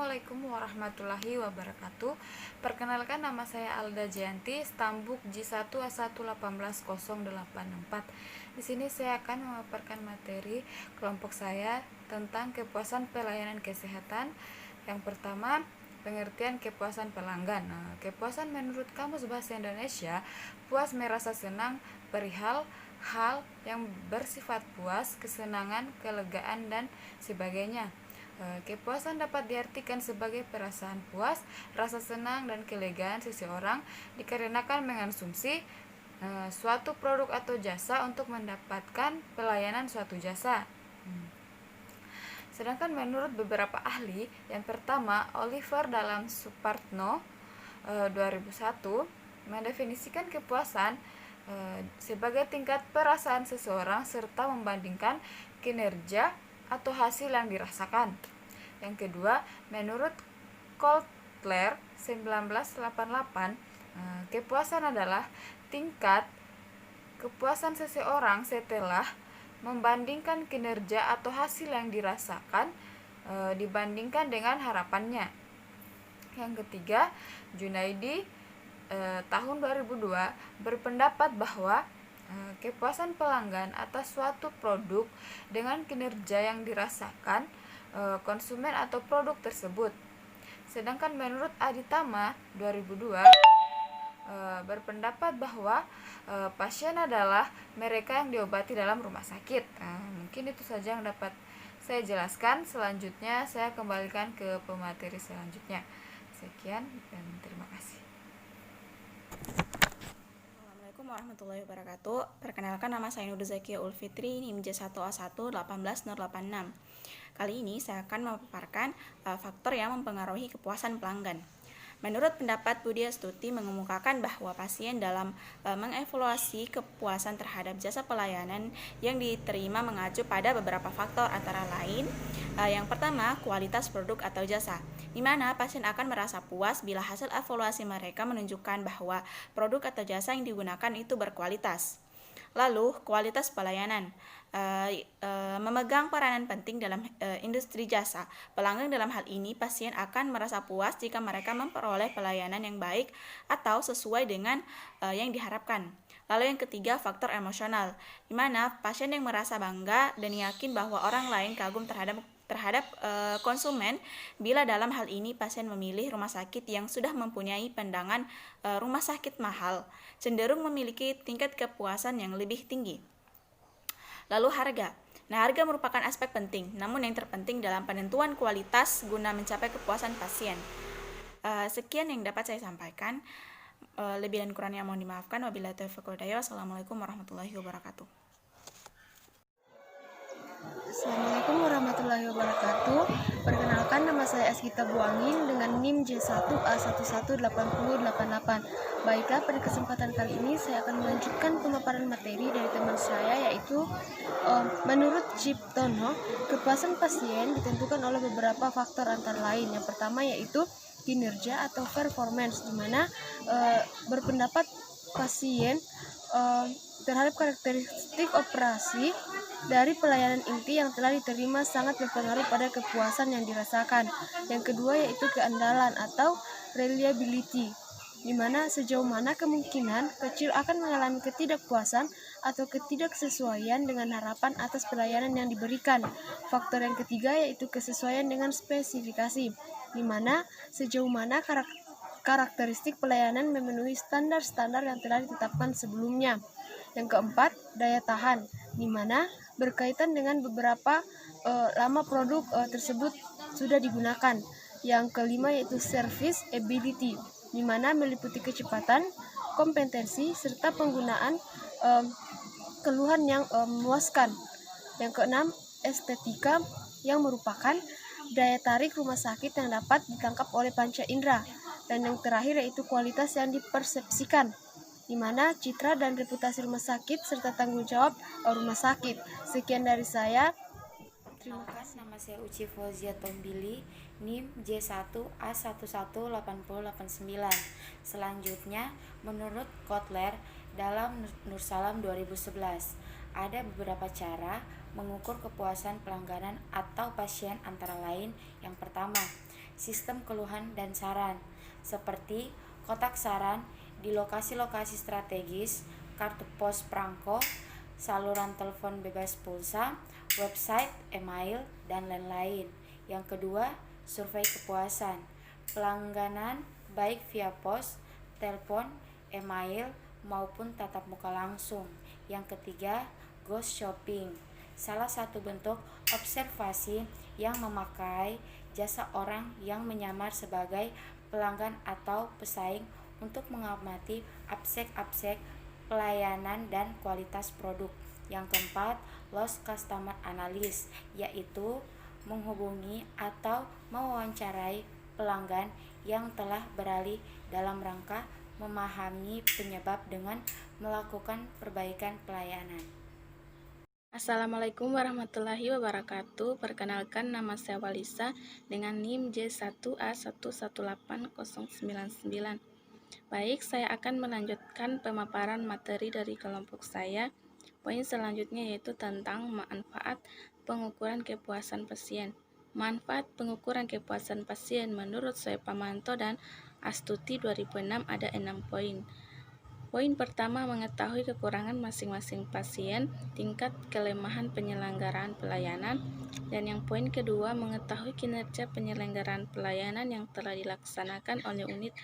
Assalamualaikum warahmatullahi wabarakatuh. Perkenalkan, nama saya Alda Jayanti, Stambuk J1A1181084. Di sini saya akan memaparkan materi kelompok saya tentang kepuasan pelayanan kesehatan. Yang pertama, pengertian kepuasan pelanggan. Kepuasan menurut Kamus Bahasa Indonesia, puas merasa senang perihal hal yang bersifat puas, kesenangan, kelegaan, dan sebagainya. Kepuasan dapat diartikan sebagai perasaan puas, rasa senang, dan kelegaan seseorang dikarenakan mengonsumsi suatu produk atau jasa untuk mendapatkan pelayanan suatu jasa. Sedangkan menurut beberapa ahli, yang pertama, Oliver dalam Supartno 2001 mendefinisikan kepuasan sebagai tingkat perasaan seseorang serta membandingkan kinerja atau hasil yang dirasakan. Yang kedua, menurut Kotler 1988, kepuasan adalah tingkat kepuasan seseorang setelah membandingkan kinerja atau hasil yang dirasakan dibandingkan dengan harapannya. Yang ketiga, Junaidi tahun 2002 berpendapat bahwa kepuasan pelanggan atas suatu produk dengan kinerja yang dirasakan konsumen atau produk tersebut. Sedangkan menurut Aditama 2002 berpendapat bahwa pasien adalah mereka yang diobati dalam rumah sakit. Mungkin itu saja yang dapat saya jelaskan. Selanjutnya saya kembalikan ke pemateri selanjutnya. Sekian dan terima kasih. Assalamualaikum warahmatullahi wabarakatuh. Perkenalkan, nama saya Nur Zakia Ulfitri, NIM J1A1181086. Kali ini saya akan memaparkan faktor yang mempengaruhi kepuasan pelanggan. Menurut pendapat Budi Astuti mengemukakan bahwa pasien dalam mengevaluasi kepuasan terhadap jasa pelayanan yang diterima mengacu pada beberapa faktor, antara lain yang pertama, kualitas produk atau jasa, di mana pasien akan merasa puas bila hasil evaluasi mereka menunjukkan bahwa produk atau jasa yang digunakan itu berkualitas. Lalu, kualitas pelayanan memegang peranan penting dalam industri jasa. Pelanggan dalam hal ini, pasien akan merasa puas jika mereka memperoleh pelayanan yang baik atau sesuai dengan yang diharapkan. Lalu yang ketiga, faktor emosional, di mana pasien yang merasa bangga dan yakin bahwa orang lain kagum terhadap konsumen bila dalam hal ini pasien memilih rumah sakit yang sudah mempunyai pandangan rumah sakit mahal, cenderung memiliki tingkat kepuasan yang lebih tinggi. Lalu harga. Nah, harga merupakan aspek penting, namun yang terpenting dalam penentuan kualitas guna mencapai kepuasan pasien. Sekian yang dapat saya sampaikan. Lebih dan kurangnya mohon dimaafkan. Wabillahi taufiq wal hidayah. Wassalamualaikum warahmatullahi wabarakatuh. Assalamualaikum warahmatullahi wabarakatuh. Perkenalkan, nama saya Eskita Buangin dengan NIM J1A118088. Baiklah, pada kesempatan kali ini saya akan melanjutkan pemaparan materi dari teman saya, yaitu menurut Ciptono, kepuasan pasien ditentukan oleh beberapa faktor antara lain. Yang pertama yaitu kinerja atau performance, di mana berpendapat pasien terhadap karakteristik operasi dari pelayanan inti yang telah diterima sangat berpengaruh pada kepuasan yang dirasakan. Yang kedua yaitu keandalan atau reliability, di mana sejauh mana kemungkinan kecil akan mengalami ketidakpuasan atau ketidaksesuaian dengan harapan atas pelayanan yang diberikan. Faktor yang ketiga yaitu kesesuaian dengan spesifikasi, di mana sejauh mana karakteristik pelayanan memenuhi standar-standar yang telah ditetapkan sebelumnya. Yang keempat, daya tahan, di mana berkaitan dengan beberapa lama produk tersebut sudah digunakan. Yang kelima yaitu service ability, di mana meliputi kecepatan, kompetensi, serta penggunaan keluhan yang memuaskan. Yang keenam, estetika, yang merupakan daya tarik rumah sakit yang dapat ditangkap oleh panca indera. Dan yang terakhir yaitu kualitas yang dipersepsikan, di mana citra dan reputasi rumah sakit serta tanggung jawab rumah sakit. Sekian dari saya. Terima kasih. Nama saya Uci Fauzia Tombili, NIM J1A118089. Selanjutnya, menurut Kotler dalam Nursalam 2011, ada beberapa cara mengukur kepuasan pelanggan atau pasien, antara lain yang pertama, sistem keluhan dan saran, seperti kotak saran di lokasi-lokasi strategis, kartu pos perangko, saluran telepon bebas pulsa, website, email, dan lain-lain. Yang kedua, survei kepuasan pelangganan baik via pos, telepon, email, maupun tatap muka langsung. Yang ketiga, ghost shopping, salah satu bentuk observasi yang memakai jasa orang yang menyamar sebagai pelanggan atau pesaing untuk mengamati absek-absek pelayanan dan kualitas produk. Yang keempat, lost customer analysis, yaitu menghubungi atau mewawancarai pelanggan yang telah beralih dalam rangka memahami penyebab dengan melakukan perbaikan pelayanan. Assalamualaikum warahmatullahi wabarakatuh. Perkenalkan, nama saya Walisa dengan NIM J1A118099. Baik, saya akan melanjutkan pemaparan materi dari kelompok saya. Poin selanjutnya yaitu tentang manfaat pengukuran kepuasan pasien. Manfaat pengukuran kepuasan pasien menurut Soepamanto dan Astuti 2006 ada 6 poin. Poin pertama, mengetahui kekurangan masing-masing pasien, tingkat kelemahan penyelenggaraan pelayanan, dan yang poin kedua, mengetahui kinerja penyelenggaraan pelayanan yang telah dilaksanakan oleh unit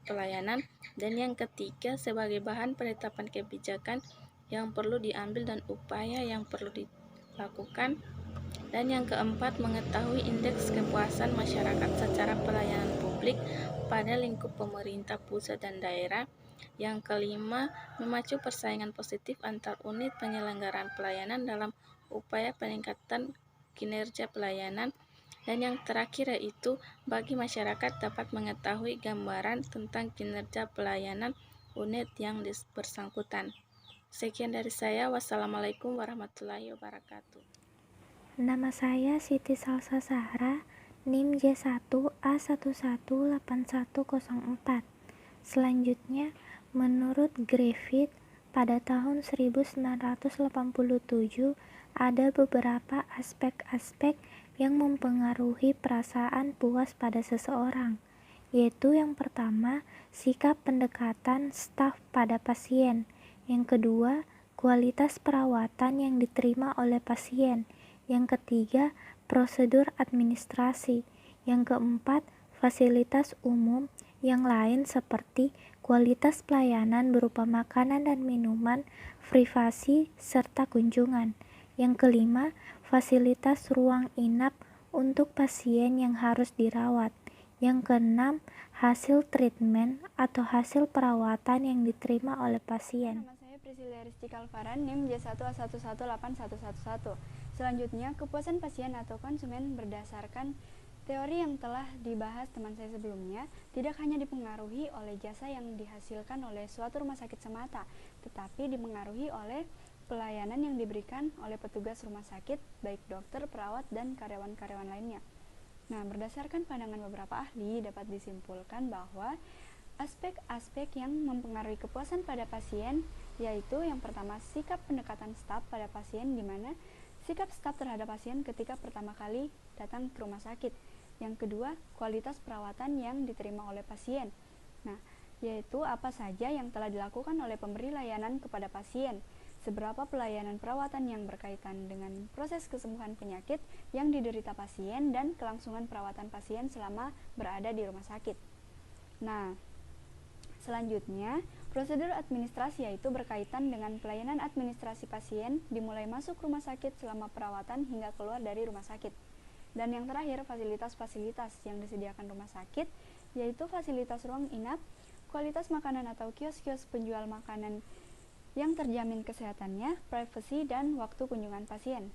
pelayanan, dan yang ketiga, sebagai bahan penetapan kebijakan yang perlu diambil dan upaya yang perlu dilakukan, dan yang keempat, mengetahui indeks kepuasan masyarakat secara pelayanan publik pada lingkup pemerintah pusat dan daerah. Yang kelima, memacu persaingan positif antar unit penyelenggaraan pelayanan dalam upaya peningkatan kinerja pelayanan. Dan yang terakhir yaitu bagi masyarakat dapat mengetahui gambaran tentang kinerja pelayanan unit yang bersangkutan. Sekian dari saya. Wassalamualaikum warahmatullahi wabarakatuh. Nama saya Siti Salsa Zahra, NIM J1A118104. Selanjutnya, menurut Griffith, pada tahun 1987 ada beberapa aspek-aspek yang mempengaruhi perasaan puas pada seseorang, yaitu yang pertama, sikap pendekatan staf pada pasien, yang kedua, kualitas perawatan yang diterima oleh pasien, yang ketiga, prosedur administrasi, yang keempat, fasilitas umum yang lain seperti kualitas pelayanan berupa makanan dan minuman, privasi, serta kunjungan. Yang kelima, fasilitas ruang inap untuk pasien yang harus dirawat. Yang keenam, hasil treatment atau hasil perawatan yang diterima oleh pasien. Nama saya Priscilia Rizky Kalfaran, NIM J1A118111. Selanjutnya, kepuasan pasien atau konsumen berdasarkan teori yang telah dibahas teman saya sebelumnya, tidak hanya dipengaruhi oleh jasa yang dihasilkan oleh suatu rumah sakit semata, tetapi dipengaruhi oleh pelayanan yang diberikan oleh petugas rumah sakit, baik dokter, perawat, dan karyawan-karyawan lainnya. Nah, berdasarkan pandangan beberapa ahli, dapat disimpulkan bahwa aspek-aspek yang mempengaruhi kepuasan pada pasien, yaitu yang pertama, sikap pendekatan staf pada pasien, di mana sikap staf terhadap pasien ketika pertama kali datang ke rumah sakit. Yang kedua, kualitas perawatan yang diterima oleh pasien. Nah, yaitu apa saja yang telah dilakukan oleh pemberi layanan kepada pasien, seberapa pelayanan perawatan yang berkaitan dengan proses kesembuhan penyakit yang diderita pasien, dan kelangsungan perawatan pasien selama berada di rumah sakit. Nah, selanjutnya, prosedur administrasi yaitu berkaitan dengan pelayanan administrasi pasien dimulai masuk rumah sakit selama perawatan hingga keluar dari rumah sakit. Dan yang terakhir, fasilitas-fasilitas yang disediakan rumah sakit yaitu fasilitas ruang inap, kualitas makanan atau kios-kios penjual makanan yang terjamin kesehatannya, privasi, dan waktu kunjungan pasien.